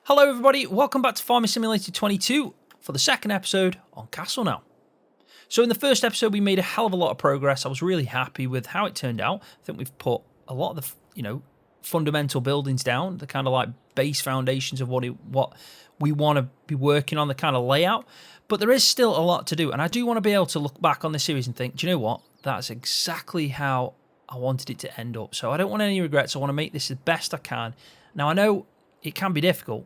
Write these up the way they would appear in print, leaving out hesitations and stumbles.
Hello everybody, welcome back to Farming Simulator 22 for the second episode on Castelnaud. So in the first episode we made a hell of a lot of progress. I was really happy with how it turned out. I think we've put a lot of the, fundamental buildings down, the kind of like base foundations of what we want to be working on, the kind of layout. But there is still a lot to do, and I do want to be able to look back on this series and think, do you know what? That's exactly how I wanted it to end up. So I don't want any regrets. I want to make this the best I can. Now I know it can be difficult.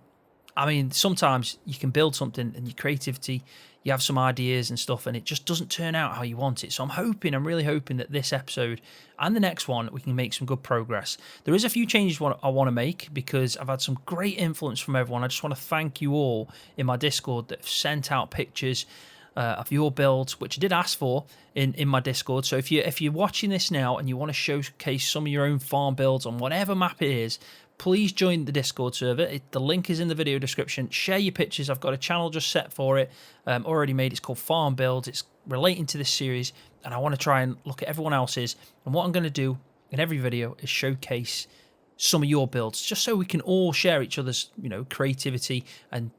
I mean, sometimes you can build something and your creativity, you have some ideas and stuff, and it just doesn't turn out how you want it. So I'm really hoping that this episode and the next one, we can make some good progress. There is a few changes I want to make because I've had some great influence from everyone. I just want to thank you all in my Discord that have sent out pictures of your builds, which I did ask for in my Discord. So if you're watching this now and you want to showcase some of your own farm builds on whatever map it is, please join the Discord server. The link is in the video description. Share your pictures. I've got a channel just set for it, already made. It's called Farm Builds. It's relating to this series, and I want to try and look at everyone else's. And what I'm going to do in every video is showcase some of your builds, just so we can all share each other's, creativity and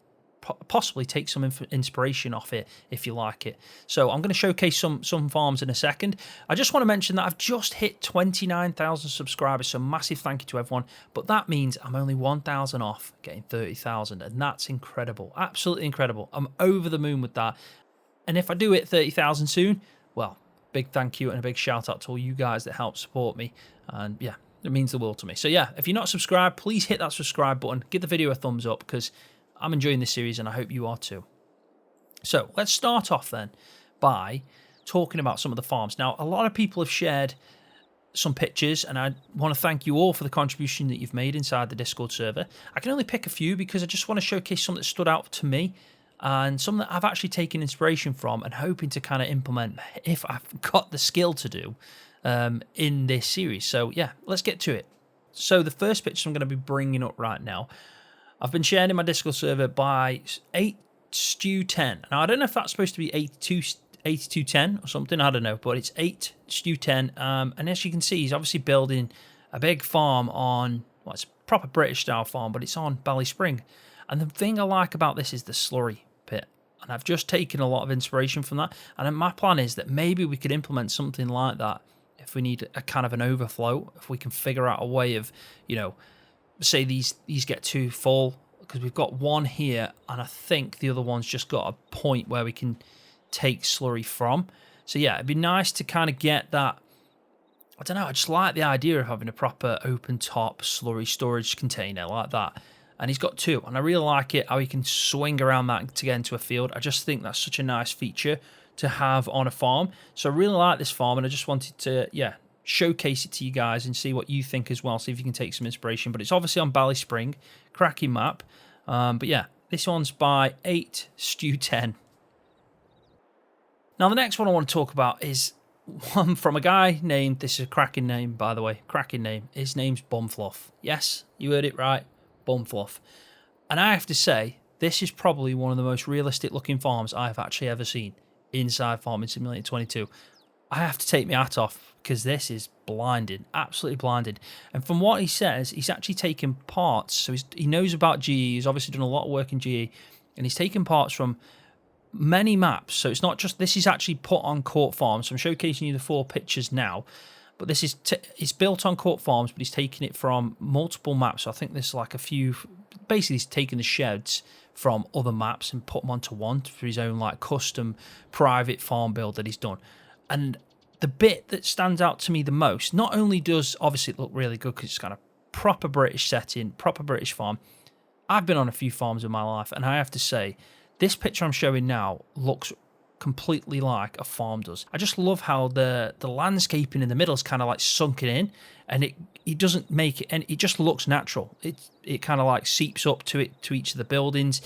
possibly take some inspiration off it if you like it. So I'm going to showcase some farms in a second. I just want to mention that I've just hit 29,000 subscribers, so massive thank you to everyone. But that means I'm only 1,000 off getting 30,000, and that's incredible, absolutely incredible. I'm over the moon with that. And if I do hit 30,000 soon, well, big thank you and a big shout out to all you guys that help support me. And yeah, it means the world to me. So yeah, if you're not subscribed, please hit that subscribe button, give the video a thumbs up, because I'm enjoying this series and I hope you are too. So let's start off then by talking about some of the farms. Now, a lot of people have shared some pictures, and I want to thank you all for the contribution that you've made inside the Discord server. I can only pick a few because I just want to showcase some that stood out to me and some that I've actually taken inspiration from and hoping to kind of implement if I've got the skill to do in this series. So yeah, let's get to it. So the first picture I'm going to be bringing up right now, I've been shared in my Discord server by 8stew10. Now, I don't know if that's supposed to be 8210 or something. I don't know, but it's 8stew10. And as you can see, he's obviously building a big farm on, well, it's a proper British style farm, but it's on Ballyspring. And the thing I like about this is the slurry pit. And I've just taken a lot of inspiration from that. And then my plan is that maybe we could implement something like that if we need a kind of an overflow, if we can figure out a way of, say these get too full, because we've got one here and I think the other one's just got a point where we can take slurry from. So yeah, it'd be nice to kind of get that. I don't know, I just like the idea of having a proper open top slurry storage container like that. And he's got two, and I really like it how he can swing around that to get into a field. I just think that's such a nice feature to have on a farm. So I really like this farm, and I just wanted to showcase it to you guys and see what you think as well, see if you can take some inspiration. But it's obviously on Ballyspring, cracking map. But yeah, this one's by 8stew10. Now the next one I want to talk about is one from a guy named, this is a cracking name by the way, cracking name, his name's Bumfluff. Yes, you heard it right, Bumfluff. And I have to say, this is probably one of the most realistic looking farms I've actually ever seen inside Farming Simulator 22. I have to take my hat off because this is blinding, absolutely blinding. And from what he says, he's actually taken parts. So he knows about GE. He's obviously done a lot of work in GE, and he's taken parts from many maps. So it's not just, this is actually put on Court Farms. So I'm showcasing you the 4 pictures now, but this is it's built on Court Farms, but he's taking it from multiple maps. So I think there's like a few. Basically, he's taken the sheds from other maps and put them onto one for his own like custom private farm build that he's done. And the bit that stands out to me the most, not only does obviously it look really good because it's kind of proper British setting, proper British farm. I've been on a few farms in my life, and I have to say, this picture I'm showing now looks completely like a farm does. I just love how the landscaping in the middle is kind of like sunken in, and it doesn't make it, and it just looks natural. It kind of like seeps up to each of the buildings.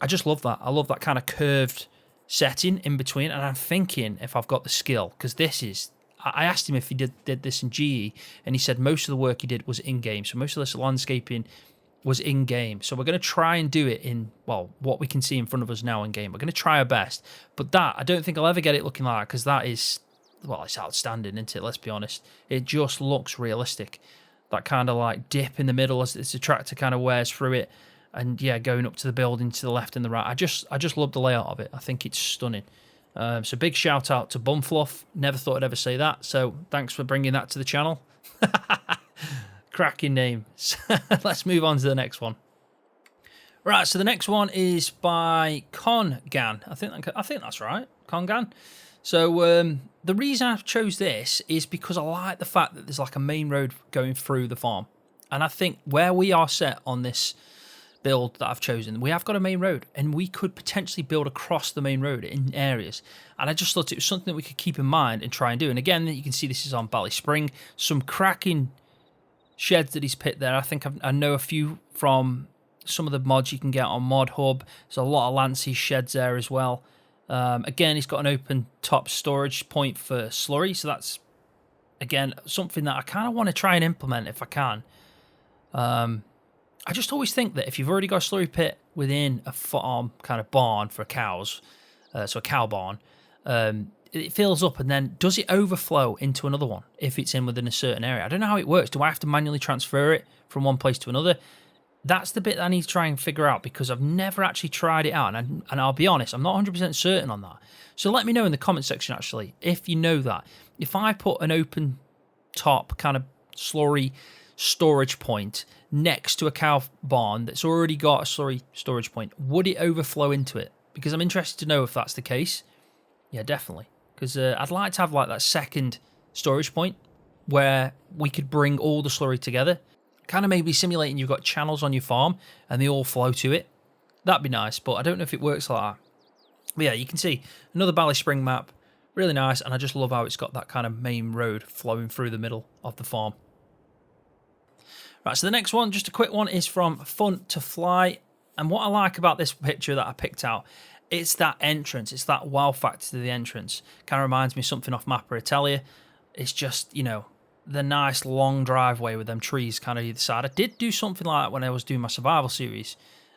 I just love that. I love that kind of curved setting in between, and I'm thinking if I've got the skill, because this is, I asked him if he did this in GE, and he said most of the work he did was in-game, so most of this landscaping was in-game. So we're going to try and do it in, well, what we can see in front of us now in-game. We're going to try our best, but that, I don't think I'll ever get it looking like that, because that is, well, it's outstanding, isn't it? Let's be honest. It just looks realistic. That kind of like dip in the middle as the tractor kind of wears through it. and yeah, going up to the building to the left and the right. I just love the layout of it. I think it's stunning. So big shout out to Bumfluff. Never thought I'd ever say that. So thanks for bringing that to the channel. Cracking name. Let's move on to the next one. Right, so the next one is by Congan. I think that's right, Congan. So the reason I chose this is because I like the fact that there's like a main road going through the farm, and I think where we are set on this build that I've chosen, we have got a main road, and we could potentially build across the main road in areas. And I just thought it was something that we could keep in mind and try and do. And again, you can see this is on Bally Spring. Some cracking sheds that he's put there. I think I know a few from some of the mods you can get on Mod Hub. There's a lot of Lancy sheds there as well. Again, he's got an open top storage point for slurry, so that's again something that I kind of want to try and implement if I can. I just always think that if you've already got a slurry pit within a farm kind of barn for cows, so a cow barn, it fills up, and then does it overflow into another one if it's in within a certain area? I don't know how it works. Do I have to manually transfer it from one place to another? That's the bit that I need to try and figure out, because I've never actually tried it out, and I'll be honest, I'm not 100% certain on that. So let me know in the comment section, actually, if you know that. If I put an open top kind of slurry storage point next to a cow barn that's already got a slurry storage point, would it overflow into it? Because I'm interested to know if that's the case. Yeah, definitely. Because I'd like to have like that second storage point where we could bring all the slurry together. Kind of maybe simulating you've got channels on your farm and they all flow to it. That'd be nice, but I don't know if it works like that. But yeah, you can see another Bally Spring map. Really nice, and I just love how it's got that kind of main road flowing through the middle of the farm. Right, so the next one, just a quick one, is from Fun to Fly. And what I like about this picture that I picked out, it's that entrance. It's that wow factor to the entrance. Kind of reminds me of something off Mappa Italia. It's just, you know, the nice long driveway with them trees kind of either side. I did do something like that when I was doing my survival series,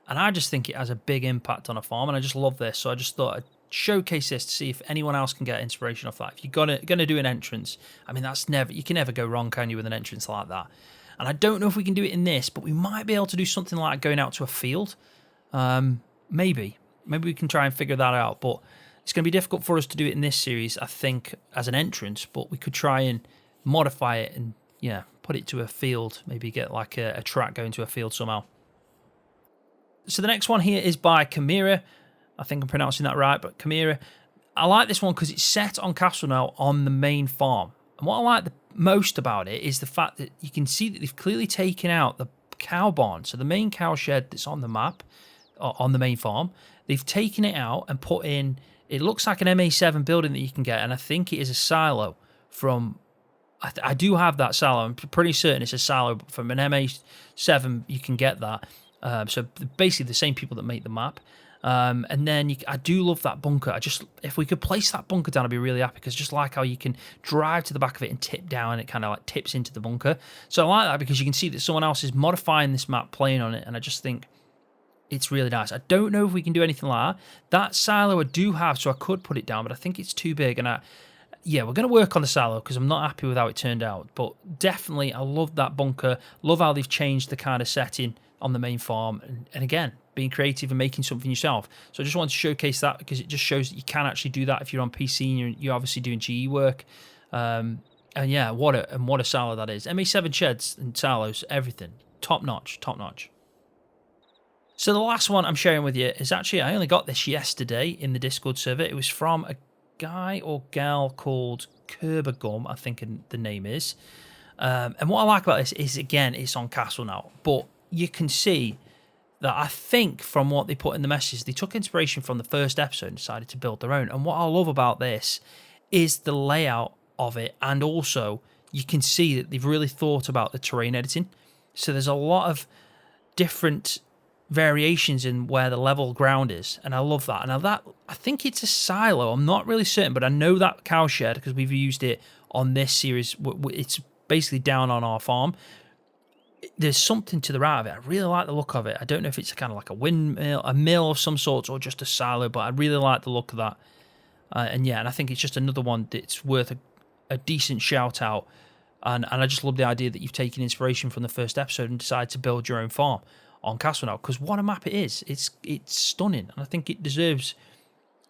and I just think it has a big impact on a farm, and I just love this. So I just thought I'd showcase this to see if anyone else can get inspiration off that. If you're gonna do an entrance, I mean, you can never go wrong, can you, with an entrance like that? And I don't know if we can do it in this, but we might be able to do something like going out to a field. Maybe we can try and figure that out, but it's going to be difficult for us to do it in this series, I think, as an entrance, but we could try and modify it and, yeah, put it to a field, maybe get like a track going to a field somehow. So the next one here is by Chimera. I think I'm pronouncing that right, but Chimera. I like this one because it's set on Castelnaud on the main farm. And what I like the most about it is the fact that you can see that they've clearly taken out the cow barn. So the main cow shed that's on the map, on the main farm, they've taken it out and put in, it looks like an MA7 building that you can get, and I think it is a silo from, I do have that silo, I'm pretty certain it's a silo, but from an MA7 you can get that. So basically the same people that make the map. And then I do love that bunker. If we could place that bunker down, I'd be really happy, because just like how you can drive to the back of it and tip down, it kind of like tips into the bunker. So I like that because you can see that someone else is modifying this map, playing on it, and I just think it's really nice. I don't know if we can do anything like that. That silo I do have, so I could put it down, but I think it's too big. And yeah, we're going to work on the silo because I'm not happy with how it turned out. But definitely, I love that bunker. Love how they've changed the kind of setting on the main farm. And again, being creative and making something yourself. So I just wanted to showcase that because it just shows that you can actually do that if you're on PC and you're obviously doing GE work. And yeah, what a silo that is. MA7 sheds and silos, everything. Top notch, top notch. So the last one I'm sharing with you is actually, I only got this yesterday in the Discord server. It was from a guy or gal called Kerbagum, I think the name is. And what I like about this is, again, it's on Castelnaud, but you can see that I think from what they put in the messages, they took inspiration from the first episode and decided to build their own. And what I love about this is the layout of it, and also you can see that they've really thought about the terrain editing. So there's a lot of different variations in where the level ground is, and I love that. Now that, I think it's a silo, I'm not really certain, but I know that cow shed because we've used it on this series. It's basically down on our farm. There's something to the right of it. I really like the look of it. I don't know if it's kind of like a windmill, a mill of some sort, or just a silo, but I really like the look of that. And yeah, and I think it's just another one that's worth a decent shout out. And I just love the idea that you've taken inspiration from the first episode and decided to build your own farm. on Castelnaud, because what a map it is. It's stunning, and I think it deserves,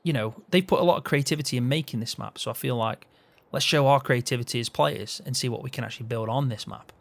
you know, they've put a lot of creativity in making this map, so I feel like let's show our creativity as players and see what we can actually build on this map.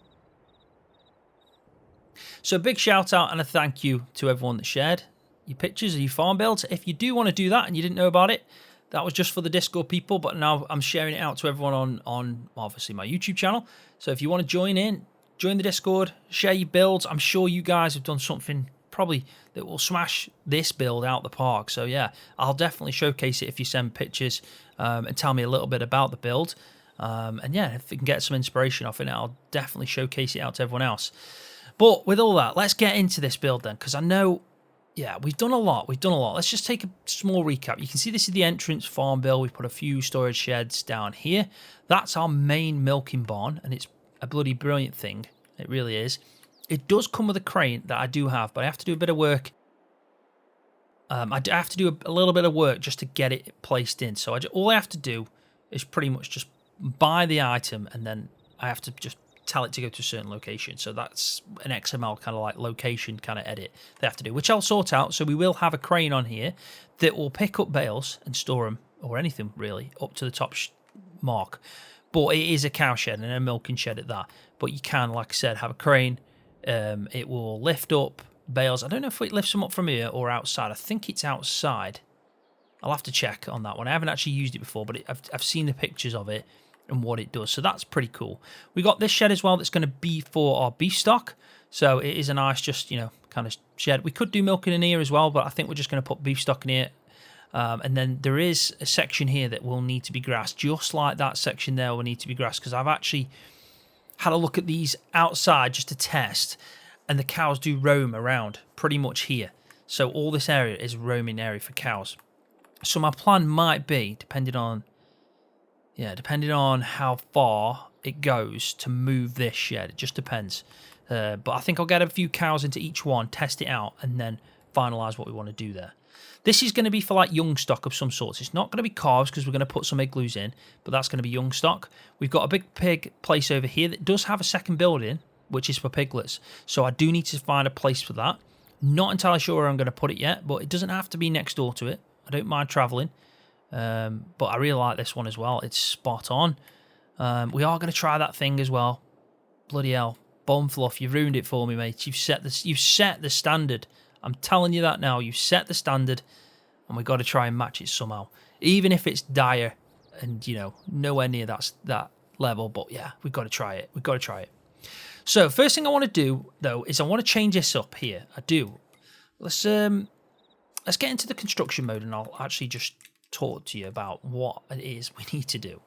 So a big shout out and a thank you to everyone that shared your pictures of your farm builds. If you do want to do that and you didn't know about it, that was just for the Discord people, but now I'm sharing it out to everyone on obviously my YouTube channel. So if you want to join in, join the Discord, share your builds. I'm sure you guys have done something probably that will smash this build out the park. So yeah, I'll definitely showcase it if you send pictures and tell me a little bit about the build. And yeah, if you can get some inspiration off it, I'll definitely showcase it out to everyone else. But with all that, let's get into this build then, because I know, yeah, we've done a lot. Let's just take a small recap. You can see this is the entrance farm build. We've put a few storage sheds down here. That's our main milking barn, and it's a bloody brilliant thing. It really is. It does come with a crane that I do have, but I have to do a bit of work. I have to do a little bit of work just to get it placed in. So all I have to do is pretty much just buy the item, and then I have to just tell it to go to a certain location. So that's an XML kind of like location kind of edit they have to do, which I'll sort out. So we will have a crane on here that will pick up bales and store them, or anything really, up to the top mark. But it is a cow shed and a milking shed at that. But you can, like I said, have a crane. It will lift up bales. I don't know if it lifts them up from here or outside. I think it's outside. I'll have to check on that one. I haven't actually used it before, but I've seen the pictures of it and what it does, so that's pretty cool. We got this shed as well that's going to be for our beef stock, so it is a nice, just, you know, kind of shed. We could do milking in here as well, but I think we're just going to put beef stock in here. And then there is a section here that will need to be grassed, just like that section there will need to be grassed, because I've actually had a look at these outside just to test, and the cows do roam around pretty much here. So all this area is a roaming area for cows. So my plan might be, depending on how far it goes, to move this shed. It just depends. But I think I'll get a few cows into each one, test it out, and then finalise what we want to do there. This is going to be for like young stock of some sorts. It's not going to be calves because we're going to put some igloos in, but that's going to be young stock. We've got a big pig place over here that does have a second building, which is for piglets. So I do need to find a place for that. Not entirely sure where I'm going to put it yet, but it doesn't have to be next door to it. I don't mind travelling. But I really like this one as well. It's spot on. We are going to try that thing as well. Bloody hell. Bum fluff, you've ruined it for me, mate. You've set the standard. I'm telling you that now. You've set the standard, and we've got to try and match it somehow. Even if it's dire and, you know, nowhere near that level. But yeah, we've got to try it. We've got to try it. So first thing I want to do, though, is I want to change this up here. I do. Let's get into the construction mode, and I'll actually just talk to you about what it is we need to do.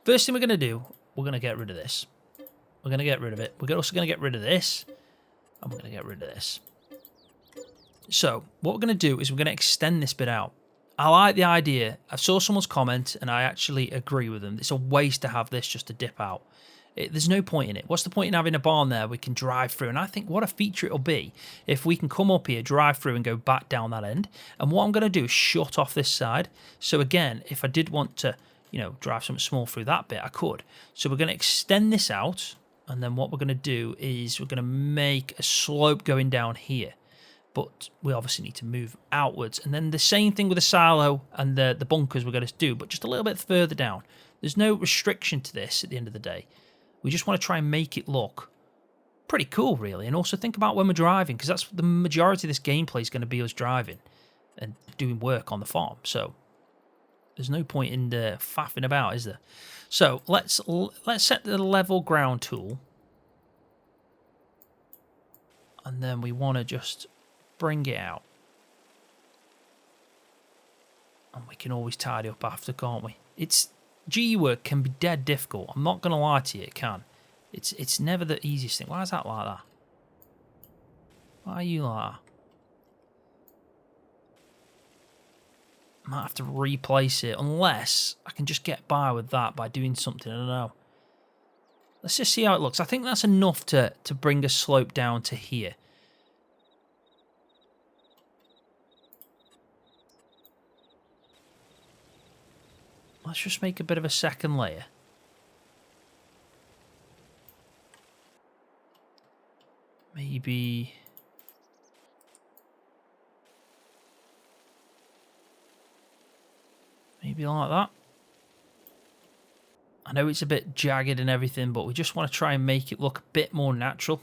First thing we're going to do, we're going to get rid of this. We're going to get rid of it. We're also going to get rid of this, and we're going to get rid of this. So what we're going to do is we're going to extend this bit out. I like the idea. I saw someone's comment, and I actually agree with them. It's a waste to have this just to dip out. There's no point in it. What's the point in having a barn there we can drive through? And I think what a feature it'll be if we can come up here, drive through, and go back down that end. And what I'm going to do is shut off this side. So again, if I did want to, you know, drive something small through that bit, I could. So we're going to extend this out. And then what we're going to do is we're going to make a slope going down here. But we obviously need to move outwards. And then the same thing with the silo and the bunkers we're going to do, but just a little bit further down. There's no restriction to this at the end of the day. We just want to try and make it look pretty cool, really. And also think about when we're driving, because that's the majority of this gameplay is going to be us driving and doing work on the farm. So there's no point in faffing about, is there? So let's set the level ground tool. And then we want to just bring it out. And we can always tidy up after, can't we? GE work can be dead difficult. I'm not going to lie to you, it can. It's never the easiest thing. Why is that like that? Why are you like that? Might have to replace it, unless I can just get by with that by doing something. I don't know. Let's just see how it looks. I think that's enough to bring a slope down to here. Let's just make a bit of a second layer. Maybe Maybe like that. I know it's a bit jagged and everything, but we just want to try and make it look a bit more natural.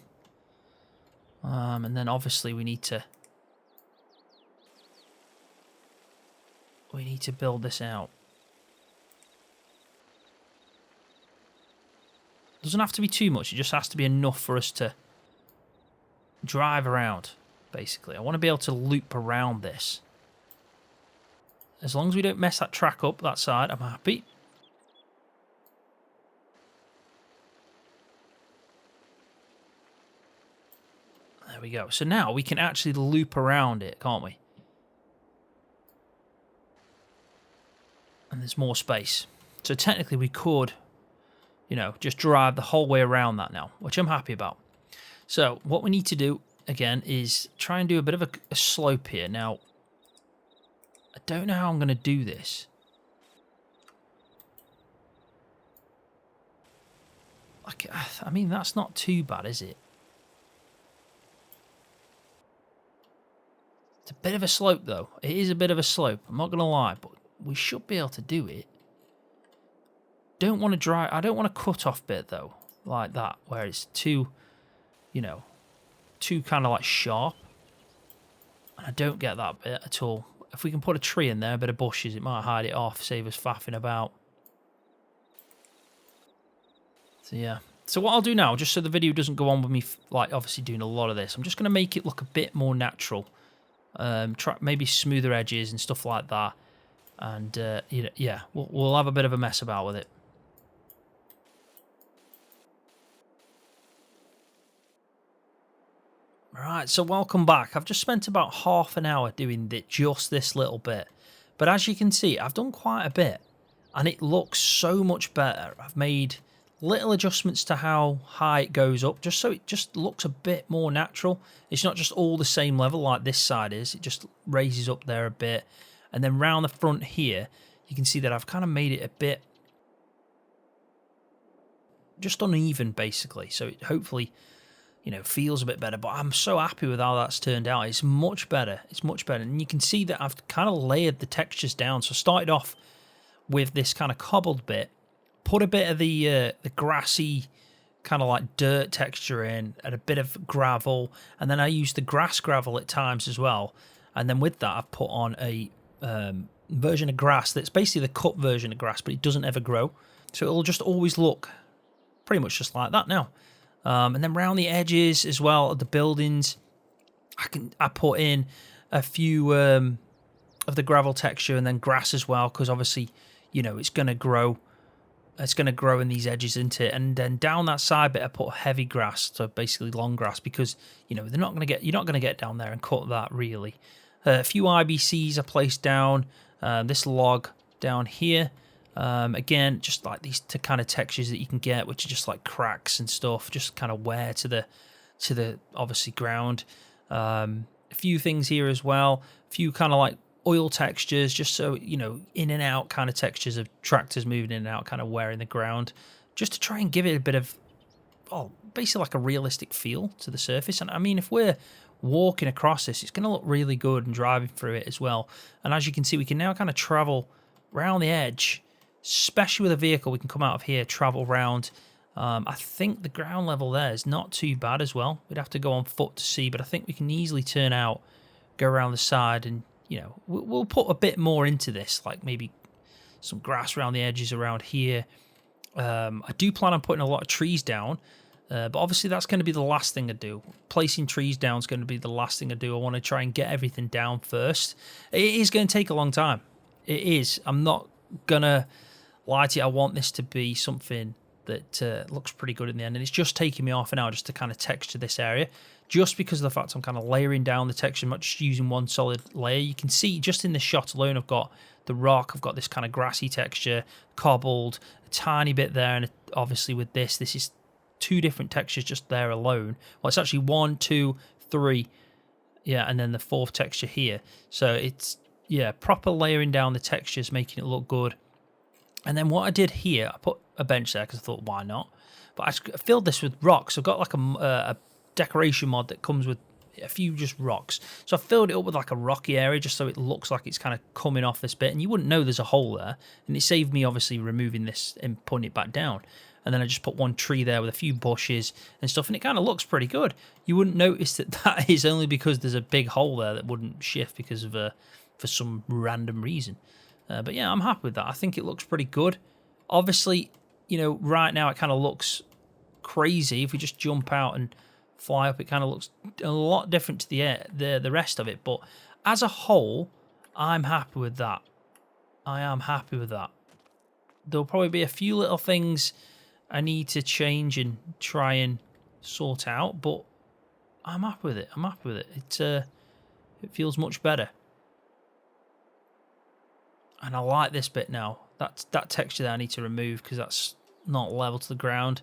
And then obviously we need to build this out. Doesn't have to be too much, it just has to be enough for us to drive around, basically. I want to be able to loop around this. As long as we don't mess that track up, that side, I'm happy. There we go. So now we can actually loop around it, can't we? And there's more space. So technically we could, you know, just drive the whole way around that now, which I'm happy about. So what we need to do, again, is try and do a bit of a slope here. Now, I don't know how I'm going to do this. Like, I mean, that's not too bad, is it? It's a bit of a slope, though. It is a bit of a slope, I'm not going to lie, but we should be able to do it. Don't want to drive. I don't want a cut-off bit, though, like that, where it's too, you know, too kind of like sharp. And I don't get that bit at all. If we can put a tree in there, a bit of bushes, it might hide it off, save us faffing about. So, yeah. So what I'll do now, just so the video doesn't go on with me, like, obviously doing a lot of this, I'm just going to make it look a bit more natural. Try maybe smoother edges and stuff like that. And, you know, yeah, we'll have a bit of a mess about with it. Right, so welcome back. I've just spent about half an hour doing just this little bit. But as you can see, I've done quite a bit. And it looks so much better. I've made little adjustments to how high it goes up, just so it just looks a bit more natural. It's not just all the same level like this side is. It just raises up there a bit. And then round the front here, you can see that I've kind of made it a bit just uneven, basically. So it hopefully, you know, feels a bit better. But I'm so happy with how that's turned out. It's much better. It's much better. And you can see that I've kind of layered the textures down. So I started off with this kind of cobbled bit, put a bit of the grassy kind of like dirt texture in, and a bit of gravel. And then I used the grass gravel at times as well. And then with that, I've put on a version of grass that's basically the cut version of grass, but it doesn't ever grow. So it'll just always look pretty much just like that now. And then around the edges as well of the buildings, I put in a few of the gravel texture and then grass as well, because obviously, you know, it's going to grow. It's going to grow in these edges into it. And then down that side bit, I put heavy grass, so basically long grass, because, you know, you're not going to get down there and cut that really. A few IBCs I placed down, this log down here. Again, just like these kind of textures that you can get, which are just like cracks and stuff, just kind of wear to the obviously ground. A few things here as well, a few kind of like oil textures, just so, you know, in and out kind of textures of tractors moving in and out, kind of wearing the ground, just to try and give it a bit of, well, basically like a realistic feel to the surface. And I mean, if we're walking across this, it's going to look really good, and driving through it as well. And as you can see, we can now kind of travel around the edge, especially with a vehicle. We can come out of here, travel around. I think the ground level there is not too bad as well. We'd have to go on foot to see, but I think we can easily turn out, go around the side, and, you know, we'll put a bit more into this, like maybe some grass around the edges around here. I do plan on putting a lot of trees down. But obviously that's going to be the last thing I do. Placing trees down is going to be the last thing I do. I want to try and get everything down first. It is going to take a long time. It is. I'm not going to lie to you. I want this to be something that looks pretty good in the end. And it's just taking me half an hour just to kind of texture this area. Just because of the fact I'm kind of layering down the texture, not just using one solid layer. You can see just in this shot alone, I've got the rock. I've got this kind of grassy texture, cobbled, a tiny bit there. And obviously with this is two different textures just there alone. Well, it's actually 1, 2, 3, yeah, and then the fourth texture here. So it's, yeah, proper layering down the textures, making it look good. And then what I did here, I put a bench there because I thought, why not? But I filled this with rocks. I've got like a decoration mod that comes with a few just rocks. So I filled it up with like a rocky area just so it looks like it's kind of coming off this bit, and you wouldn't know there's a hole there. And it saved me obviously removing this and putting it back down. And then I just put one tree there with a few bushes and stuff, and it kind of looks pretty good. You wouldn't notice that is only because there's a big hole there that wouldn't shift because of for some random reason. But yeah, I'm happy with that. I think it looks pretty good. Obviously, you know, right now it kind of looks crazy. If we just jump out and fly up, it kind of looks a lot different to the rest of it. But as a whole, I'm happy with that. I am happy with that. There'll probably be a few little things I need to change and try and sort out, but I'm happy with it. I'm happy with it. It feels much better. And I like this bit now. That texture there I need to remove because that's not level to the ground.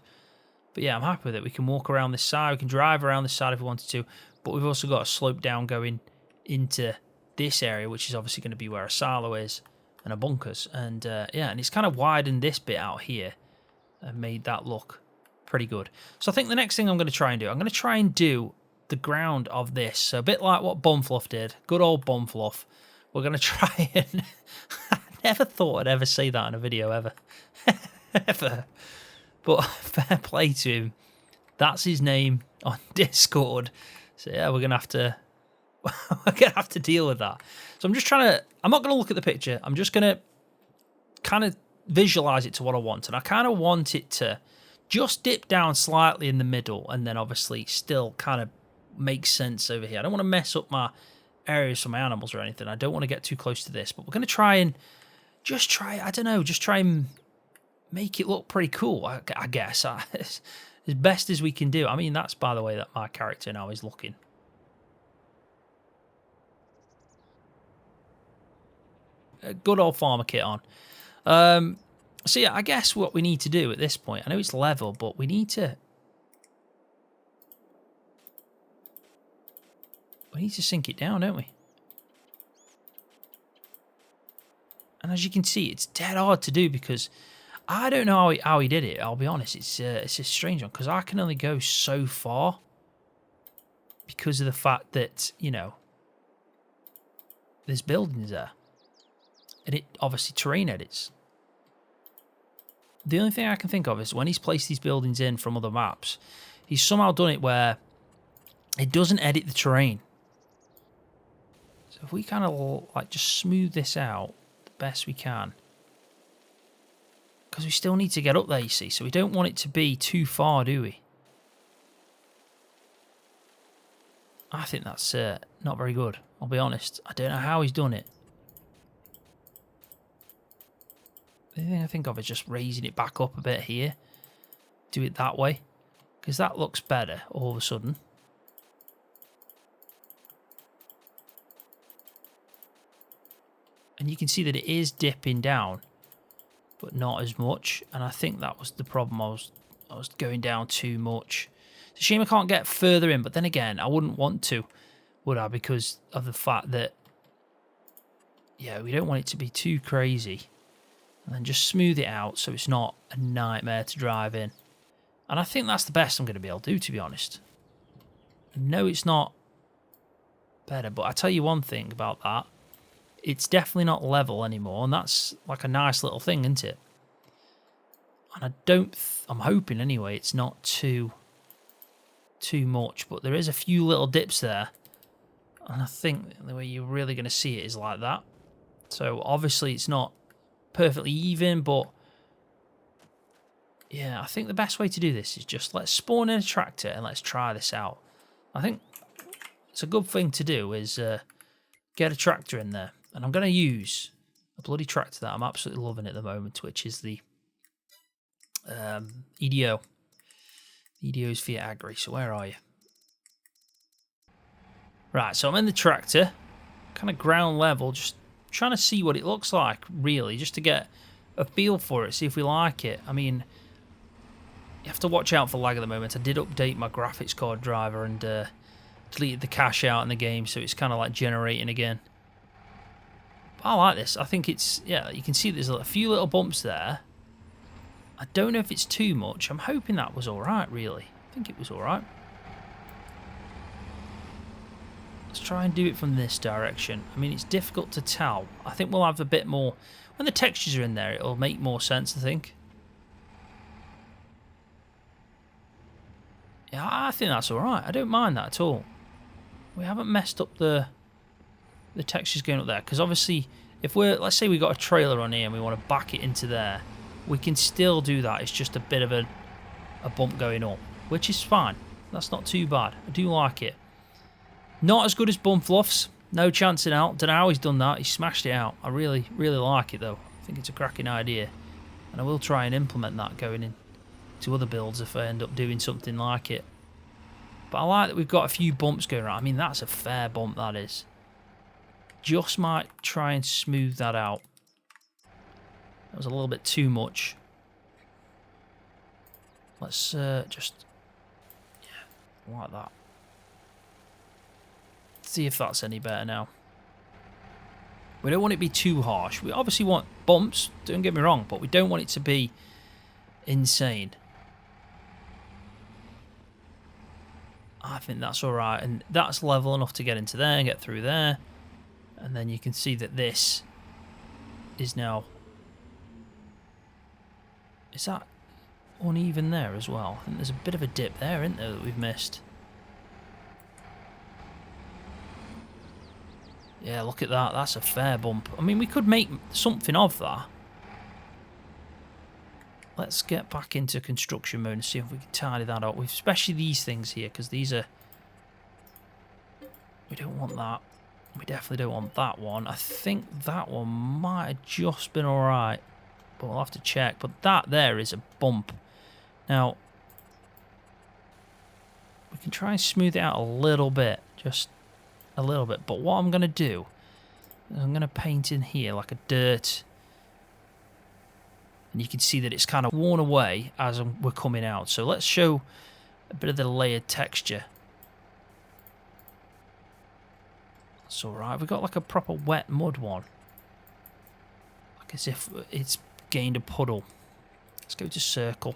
But yeah, I'm happy with it. We can walk around this side. We can drive around this side if we wanted to. But we've also got a slope down going into this area, which is obviously going to be where a silo is and a bunkers. And yeah, and it's kind of widened this bit out here and made that look pretty good. So I think the next thing I'm going to try and do, I'm going to try and do the ground of this. So a bit like what Bumfluff did. Good old Bumfluff. We're going to try and... I never thought I'd ever say that in a video, ever. Ever. But fair play to him. That's his name on Discord. So yeah, we're going to have to... we're going to have to deal with that. So I'm just trying to... I'm not going to look at the picture. I'm just going to kind of visualize it to what I want. And I kind of want it to just dip down slightly in the middle and then obviously still kind of make sense over here. I don't want to mess up my areas for my animals or anything. I don't want to get too close to this, but we're going to try and just try, I don't know, just try and make it look pretty cool, I guess, as best as we can do. I mean, that's, by the way, that my character now is looking. A good old farmer kit on. So yeah, I guess what we need to do at this point, I know it's level, but we need to sink it down, don't we? And as you can see, it's dead hard to do because I don't know how he did it. I'll be honest, it's a strange one because I can only go so far because of the fact that, you know, there's buildings there. And it obviously terrain edits. The only thing I can think of is when he's placed these buildings in from other maps, he's somehow done it where it doesn't edit the terrain. So if we kind of like just smooth this out the best we can, because we still need to get up there, you see, so we don't want it to be too far, do we? I think that's not very good, I'll be honest. I don't know how he's done it. The only thing I think of is just raising it back up a bit here. Do it that way, because that looks better all of a sudden. And you can see that it is dipping down, but not as much. And I think that was the problem. I was going down too much. It's a shame I can't get further in, but then again, I wouldn't want to, would I? Because of the fact that, yeah, we don't want it to be too crazy. And then just smooth it out so it's not a nightmare to drive in. And I think that's the best I'm going to be able to do, to be honest. No, it's not better, but I tell you one thing about that. It's definitely not level anymore, and that's like a nice little thing, isn't it? And I'm hoping anyway it's not too much, but there is a few little dips there. And I think the way you're really going to see it is like that. So obviously it's not perfectly even, but yeah, I think the best way to do this is just let's spawn in a tractor and let's try this out. I think it's a good thing to do is get a tractor in there, and I'm going to use a bloody tractor that I'm absolutely loving at the moment, which is the EDO. EDO's Fiat Agri. So where are you? Right, so I'm in the tractor, kind of ground level, just trying to see what it looks like, really, just to get a feel for it, see if we like it. I mean, you have to watch out for lag at the moment. I did update my graphics card driver and deleted the cache out in the game, so it's kind of like generating again. But I like this. I think it's, yeah, you can see there's a few little bumps there. I don't know if it's too much. I'm hoping that was alright, really. I think it was alright. Let's try and do it from this direction. I mean, it's difficult to tell. I think we'll have a bit more... When the textures are in there, it'll make more sense, I think. Yeah, I think that's alright. I don't mind that at all. We haven't messed up the textures going up there. Because obviously, if we're... Let's say we got a trailer on here and we want to back it into there. We can still do that. It's just a bit of a bump going up. Which is fine. That's not too bad. I do like it. Not as good as Bum Fluffs. No chance in hell. Don't know how he's done that. He smashed it out. I really, really like it though. I think it's a cracking idea. And I will try and implement that going into other builds if I end up doing something like it. But I like that we've got a few bumps going around. I mean, that's a fair bump, that is. Just might try and smooth that out. That was a little bit too much. Let's just... Yeah, like that. See if that's any better now. We don't want it to be too harsh. We obviously want bumps, don't get me wrong, but we don't want it to be insane. I think that's alright, and that's level enough to get into there and get through there. And then you can see that this is now... Is that uneven there as well? I think there's a bit of a dip there, isn't there, that we've missed. Yeah, look at that. That's a fair bump. I mean, we could make something of that. Let's get back into construction mode and see if we can tidy that up. Especially these things here, because these are... We don't want that. We definitely don't want that one. I think that one might have just been alright. But we'll have to check. But that there is a bump. Now, we can try and smooth it out a little bit. Just... a little bit, but what I'm going to do is I'm going to paint in here like a dirt, and you can see that it's kind of worn away as we're coming out. So let's show a bit of the layered texture. That's alright. We've got like a proper wet mud one, like as if it's gained a puddle. Let's go to circle.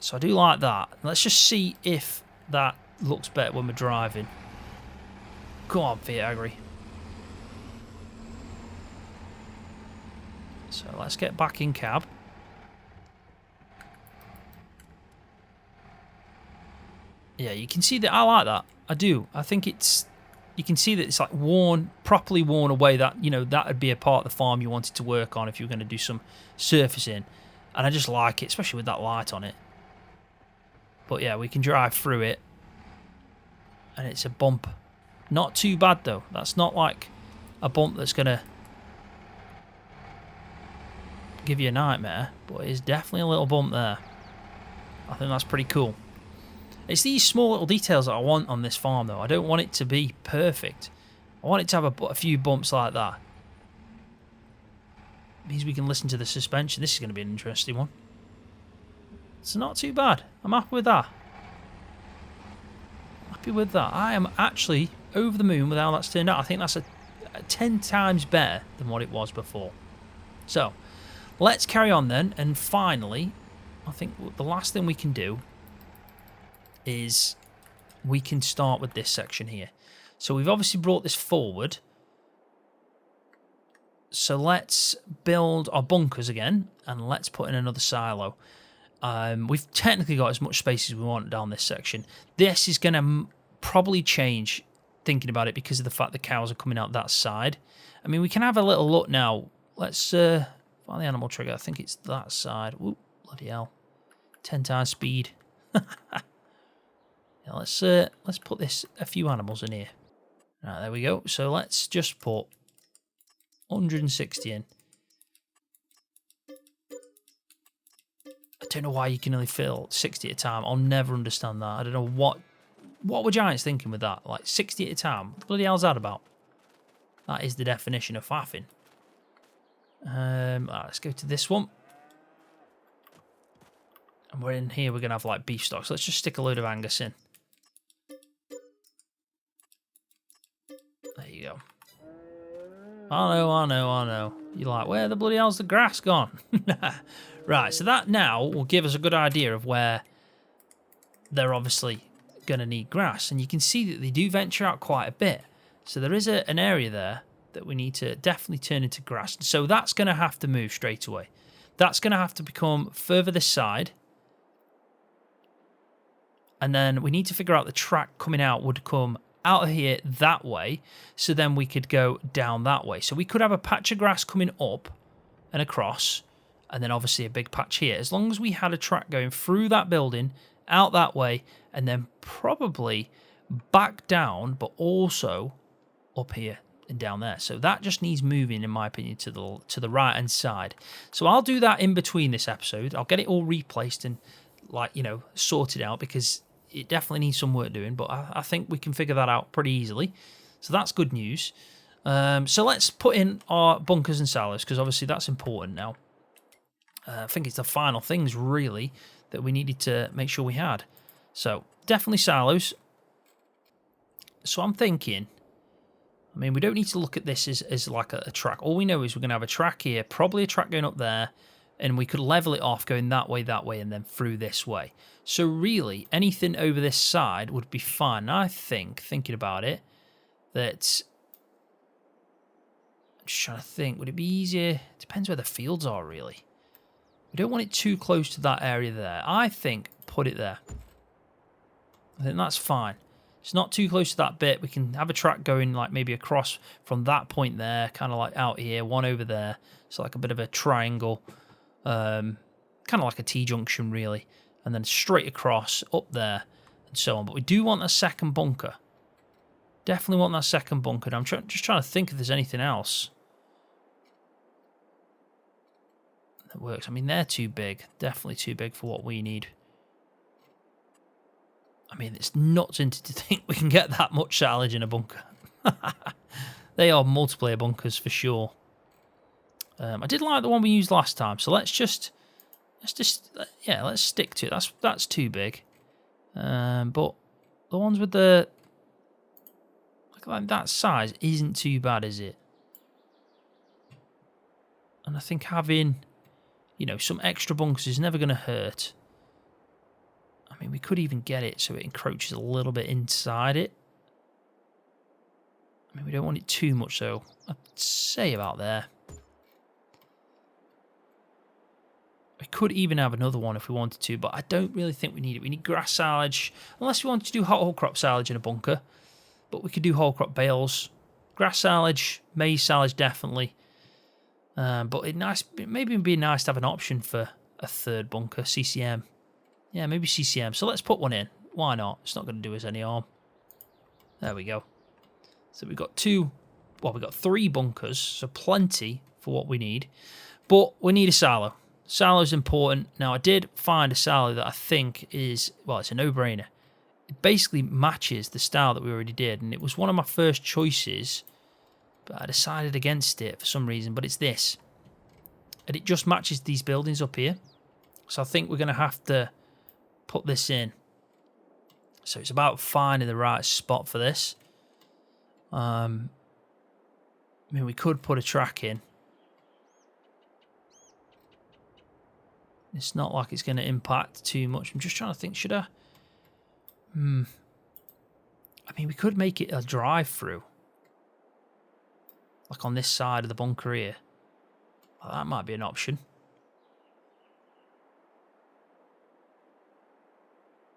So I do like that. Let's just see if that looks better when we're driving. Go on, VIII. So let's get back in cab. Yeah, you can see that. I like that. I do. I think it's... You can see that it's like worn, properly worn away. That, you know, that would be a part of the farm you wanted to work on if you were going to do some surfacing. And I just like it, especially with that light on it. But yeah, we can drive through it. And it's a bump. Not too bad though. That's not like a bump that's going to give you a nightmare. But it's definitely a little bump there. I think that's pretty cool. It's these small little details that I want on this farm though. I don't want it to be perfect. I want it to have a few bumps like that. It means we can listen to the suspension. This is going to be an interesting one. It's not too bad. I'm happy with that. Happy with that. I am actually over the moon with how that's turned out. I think that's a 10 times better than what it was before. So, let's carry on then. And finally, I think the last thing we can do is we can start with this section here. So we've obviously brought this forward. So let's build our bunkers again, and let's put in another silo. We've technically got as much space as we want down this section. This is going to probably change, thinking about it, because of the fact the cows are coming out that side. I mean, we can have a little look now. Let's find the animal trigger. I think it's that side. Ooh, bloody hell. 10 times speed. Yeah, let's put a few animals in here. Right, there we go. So let's just put 160 in. I don't know why you can only fill 60 at a time. I'll never understand that. I don't know what were Giants thinking with that. Like 60 at a time. What the bloody hell's that about? That is the definition of faffing. Right, let's go to this one. And we're in here. We're gonna have like beef stocks. Let's just stick a load of Angus in. There you go. I know. You're like, where the bloody hell's the grass gone? Right, so that now will give us a good idea of where they're obviously going to need grass. And you can see that they do venture out quite a bit. So there is an area there that we need to definitely turn into grass. So that's going to have to move straight away. That's going to have to become further this side. And then we need to figure out the track coming out would come out of here that way. So then we could go down that way. So we could have a patch of grass coming up and across. And then obviously a big patch here. As long as we had a track going through that building, out that way, and then probably back down, but also up here and down there. So that just needs moving, in my opinion, to the right hand side. So I'll do that in between this episode. I'll get it all replaced and, like, you know, sorted out, because it definitely needs some work doing, but I think we can figure that out pretty easily. So that's good news. So let's put in our bunkers and silos, because obviously that's important now. I think it's the final things, really, that we needed to make sure we had. So definitely silos. So I'm thinking, I mean, we don't need to look at this as like a track. All we know is we're going to have a track here, probably a track going up there, and we could level it off going that way, and then through this way. So really, anything over this side would be fine. I think, thinking about it, that... I'm just trying to think, would it be easier? Depends where the fields are, really. We don't want it too close to that area there. I think put it there. I think that's fine. It's not too close to that bit. We can have a track going like maybe across from that point there, kind of like out here, one over there. So like a bit of a triangle, kind of like a T-junction really. And then straight across, up there, and so on. But we do want a second bunker. Definitely want that second bunker. I'm just trying to think if there's anything else that works. I mean, they're too big. Definitely too big for what we need. I mean, it's nuts into to think we can get that much silage in a bunker. They are multiplayer bunkers for sure. I did like the one we used last time, so let's just stick to it. That's too big. But the ones with the like that size isn't too bad, is it? And I think having, you know, some extra bunkers is never going to hurt. I mean, we could even get it so it encroaches a little bit inside it. I mean, we don't want it too much, though. I'd say about there. We could even have another one if we wanted to, but I don't really think we need it. We need grass silage, unless we wanted to do whole crop silage in a bunker. But we could do whole crop bales. Grass silage, maize silage, definitely. But it maybe it'd be nice to have an option for a third bunker, CCM. Yeah, maybe CCM. So let's put one in. Why not? It's not going to do us any harm. There we go. So we've got we've got 3 bunkers, so plenty for what we need. But we need a silo. Silo's important. Now, I did find a silo that I think is, well, it's a no-brainer. It basically matches the style that we already did, and it was one of my first choices, but I decided against it for some reason, but it's this. And it just matches these buildings up here. So I think we're going to have to put this in. So it's about finding the right spot for this. I mean, we could put a track in. It's not like it's going to impact too much. I'm just trying to think, should I? I mean, we could make it a drive-through. Like on this side of the bunker here. Well, that might be an option.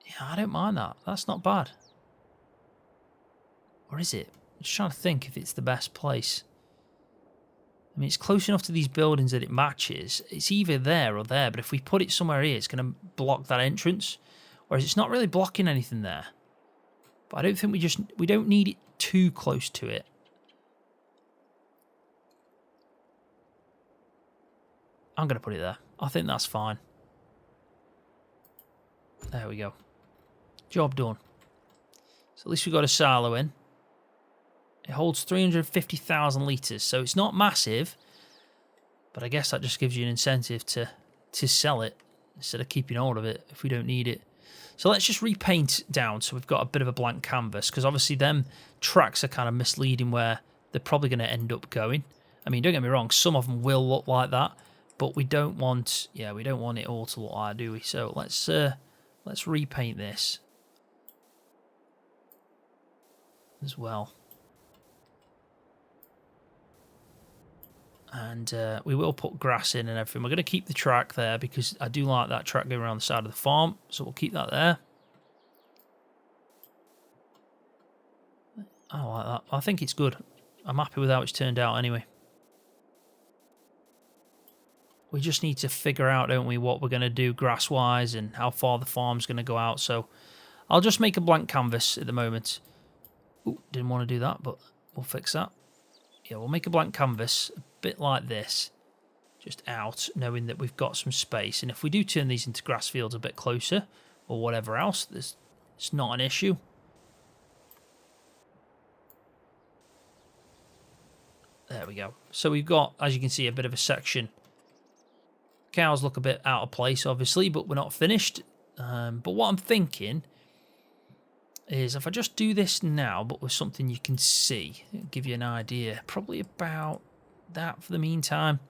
Yeah, I don't mind that. That's not bad. Or is it? I'm just trying to think if it's the best place. I mean, it's close enough to these buildings that it matches. It's either there or there, but if we put it somewhere here, it's going to block that entrance. Whereas it's not really blocking anything there. But I don't think we don't need it too close to it. I'm going to put it there. I think that's fine. There we go. Job done. So at least we got a silo in. It holds 350,000 litres, so it's not massive. But I guess that just gives you an incentive to sell it instead of keeping hold of it if we don't need it. So let's just repaint down so we've got a bit of a blank canvas, because obviously them tracks are kind of misleading where they're probably going to end up going. I mean, don't get me wrong, some of them will look like that, but we don't want, we don't want it all to look like, do we? So let's repaint this. as well. And we will put grass in and everything. We're going to keep the track there because I do like that track going around the side of the farm. So we'll keep that there. I like that. I think it's good. I'm happy with how it's turned out anyway. We just need to figure out, don't we, what we're going to do grass-wise and how far the farm's going to go out. So I'll just make a blank canvas at the moment. Ooh, didn't want to do that, but we'll fix that. Yeah, we'll make a blank canvas, a bit like this, just out, knowing that we've got some space. And if we do turn these into grass fields a bit closer, or whatever else, it's not an issue. There we go. So we've got, as you can see, a bit of a section. Cows look a bit out of place, obviously, but we're not finished. But what I'm thinking is if I just do this now, but with something you can see, it'll give you an idea. Probably about that for the meantime.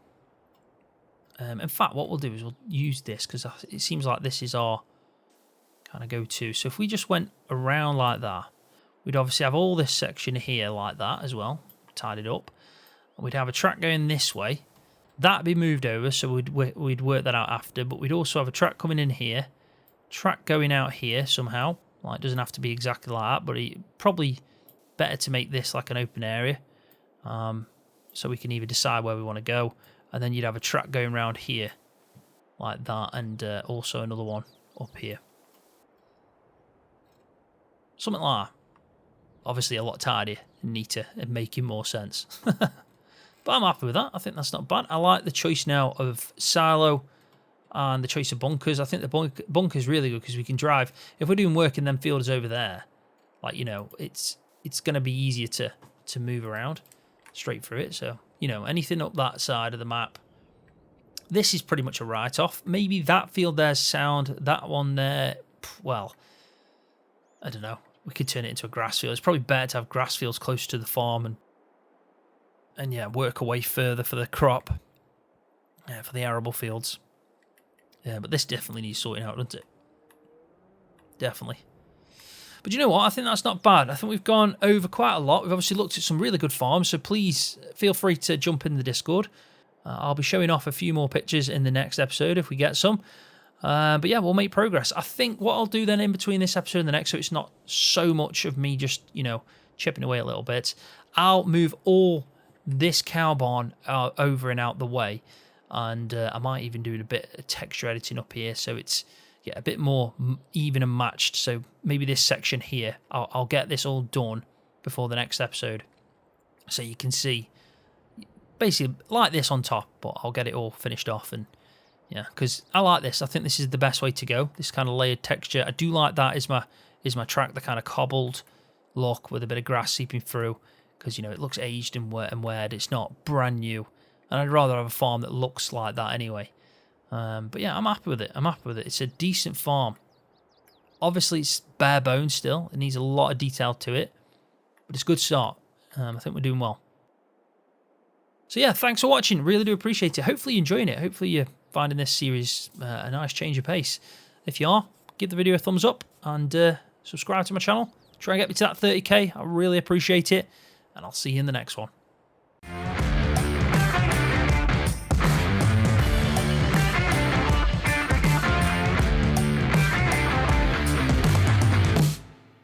In fact, what we'll do is we'll use this because it seems like this is our kind of go-to. So if we just went around like that, we'd obviously have all this section here like that as well, tied it up. And we'd have a track going this way. That'd be moved over, so we'd work that out after. But we'd also have a track coming in here, track going out here somehow. Like, it doesn't have to be exactly like that, but probably better to make this like an open area. So we can either decide where we want to go. And then you'd have a track going around here like that, and also another one up here. Something like that. Obviously a lot tidier and neater and making more sense. But I'm happy with that. I think that's not bad. I like the choice now of silo and the choice of bunkers. I think the bunker's really good because we can drive. If we're doing work in them fields over there, like, you know, it's going to be easier to move around straight through it. So, you know, anything up that side of the map, this is pretty much a write-off. Maybe that field there's sound. That one there, well, I don't know. We could turn it into a grass field. It's probably better to have grass fields closer to the farm and yeah, work away further for the crop, for the arable fields. Yeah, but this definitely needs sorting out, doesn't it? Definitely. But you know what? I think that's not bad. I think we've gone over quite a lot. We've obviously looked at some really good farms, so please feel free to jump in the Discord. I'll be showing off a few more pictures in the next episode if we get some. But yeah, we'll make progress. I think what I'll do then in between this episode and the next, so it's not so much of me just, you know, chipping away a little bit, I'll move all this cow barn over and out the way, and I might even do a bit of texture editing up here so it's a bit more even and matched. So maybe this section here, I'll get this all done before the next episode, so you can see basically like this on top, but I'll get it all finished off. And yeah, because I like this. I think this is the best way to go, this kind of layered texture. I do like that is my track, the kind of cobbled look with a bit of grass seeping through, because, you know, it looks aged and weared. It's not brand new, and I'd rather have a farm that looks like that anyway. But yeah, I'm happy with it. It's a decent farm. Obviously, it's bare bones still. It needs a lot of detail to it, but it's a good start. I think we're doing well. So yeah, thanks for watching. Really do appreciate it. Hopefully you're enjoying it. Hopefully you're finding this series a nice change of pace. If you are, give the video a thumbs up and subscribe to my channel. Try and get me to that 30k. I really appreciate it. And I'll see you in the next one.